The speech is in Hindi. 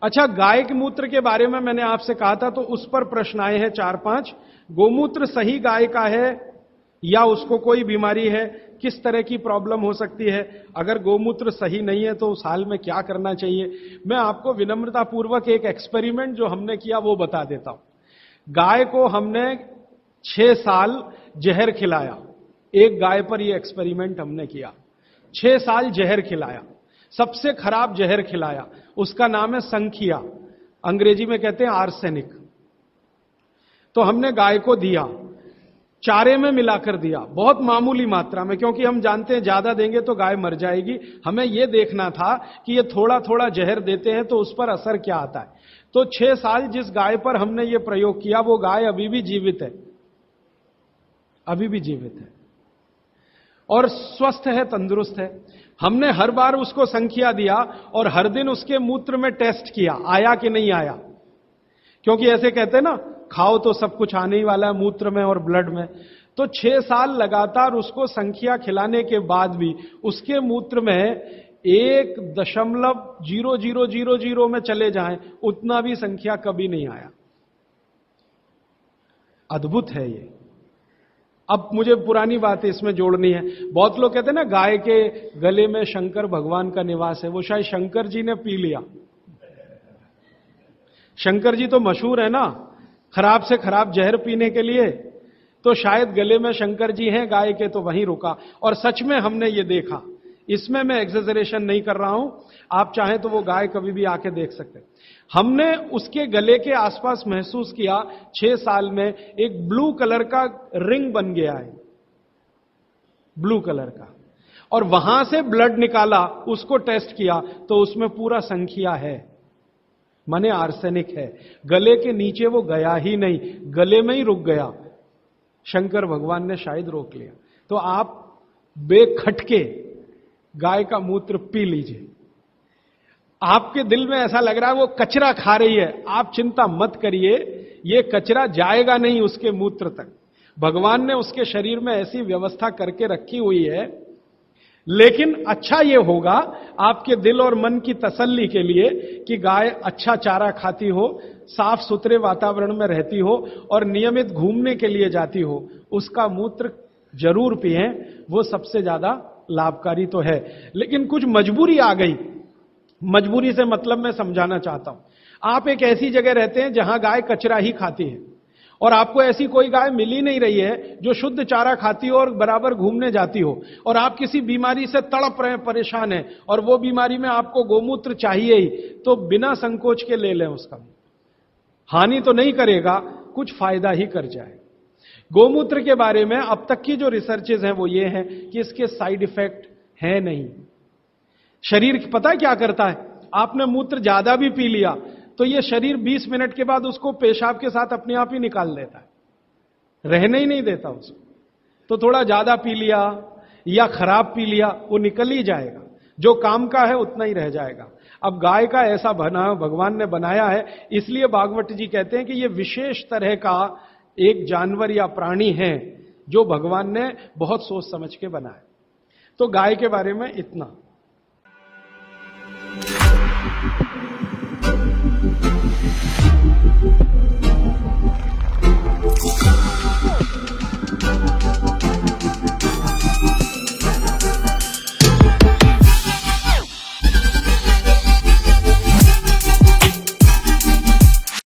अच्छा, गाय के मूत्र के बारे में मैंने आपसे कहा था, तो उस पर प्रश्न आए हैं 4-5। गोमूत्र सही गाय का है या उसको कोई बीमारी है, किस तरह की प्रॉब्लम हो सकती है, अगर गोमूत्र सही नहीं है तो उस हाल में क्या करना चाहिए। मैं आपको विनम्रतापूर्वक एक एक्सपेरिमेंट जो हमने किया वो बता देता हूं। गाय को हमने 6 साल जहर खिलाया। एक गाय पर यह एक्सपेरिमेंट हमने किया। 6 साल जहर खिलाया, सबसे खराब जहर खिलाया। उसका नाम है संखिया, अंग्रेजी में कहते हैं आर्सेनिक। तो हमने गाय को दिया, चारे में मिलाकर दिया, बहुत मामूली मात्रा में, क्योंकि हम जानते हैं ज्यादा देंगे तो गाय मर जाएगी। हमें यह देखना था कि ये थोड़ा थोड़ा जहर देते हैं तो उस पर असर क्या आता है। तो 6 साल जिस गाय पर हमने ये प्रयोग किया, वो गाय अभी भी जीवित है, अभी भी जीवित है और स्वस्थ है, तंदुरुस्त है। हमने हर बार उसको संख्या दिया और हर दिन उसके मूत्र में टेस्ट किया, आया कि नहीं आया। क्योंकि ऐसे कहते हैं ना, खाओ तो सब कुछ आने ही वाला है मूत्र में और ब्लड में। तो 6 साल लगातार उसको संख्या खिलाने के बाद भी उसके मूत्र में 1.0000 में चले जाएं, उतना भी संख्या कभी नहीं आया। अद्भुत है ये। अब मुझे पुरानी बात इसमें जोड़नी है। बहुत लोग कहते हैं ना, गाय के गले में शंकर भगवान का निवास है। वो शायद शंकर जी ने पी लिया। शंकर जी तो मशहूर है ना, खराब से खराब जहर पीने के लिए। तो शायद गले में शंकर जी हैं गाय के, तो वहीं रुका। और सच में हमने ये देखा, इसमें मैं एक्सेजरेशन नहीं कर रहा हूं। आप चाहें तो वो गाय कभी भी आके देख सकते हैं। हमने उसके गले के आसपास महसूस किया 6 साल में एक ब्लू कलर का रिंग बन गया है, ब्लू कलर का। और वहां से ब्लड निकाला, उसको टेस्ट किया तो उसमें पूरा संख्या है, माने आर्सेनिक है। गले के नीचे वो गया ही नहीं, गले में ही रुक गया। शंकर भगवान ने शायद रोक लिया। तो आप बेखटके गाय का मूत्र पी लीजिए। आपके दिल में ऐसा लग रहा है वो कचरा खा रही है, आप चिंता मत करिए, ये कचरा जाएगा नहीं उसके मूत्र तक। भगवान ने उसके शरीर में ऐसी व्यवस्था करके रखी हुई है। लेकिन अच्छा ये होगा आपके दिल और मन की तसल्ली के लिए कि गाय अच्छा चारा खाती हो, साफ सुथरे वातावरण में रहती हो और नियमित घूमने के लिए जाती हो, उसका मूत्र जरूर पिएं, वो सबसे ज्यादा लाभकारी तो है। लेकिन कुछ मजबूरी आ गई। मजबूरी से मतलब मैं समझाना चाहता हूं। आप एक ऐसी जगह रहते हैं जहां गाय कचरा ही खाती है और आपको ऐसी कोई गाय मिल ही नहीं रही है जो शुद्ध चारा खाती हो और बराबर घूमने जाती हो, और आप किसी बीमारी से तड़प रहे हैं, परेशान हैं, और वो बीमारी में आपको गोमूत्र चाहिए ही, तो बिना संकोच के ले लें उसका। हानि तो नहीं करेगा, कुछ फायदा ही कर जाए। गोमूत्र के बारे में अब तक की जो रिसर्चेज हैं वो ये हैं कि इसके साइड इफेक्ट है नहीं। शरीर पता है क्या करता है, आपने मूत्र ज्यादा भी पी लिया तो ये शरीर 20 मिनट के बाद उसको पेशाब के साथ अपने आप ही निकाल देता है, रहने ही नहीं देता उसको। तो थोड़ा ज्यादा पी लिया या खराब पी लिया, वो निकल ही जाएगा, जो काम का है उतना ही रह जाएगा। अब गाय का ऐसा बना भगवान ने बनाया है, इसलिए भागवत जी कहते हैं कि ये विशेष तरह का एक जानवर या प्राणी है जो भगवान ने बहुत सोच समझ के बनाया। तो गाय के बारे में इतना।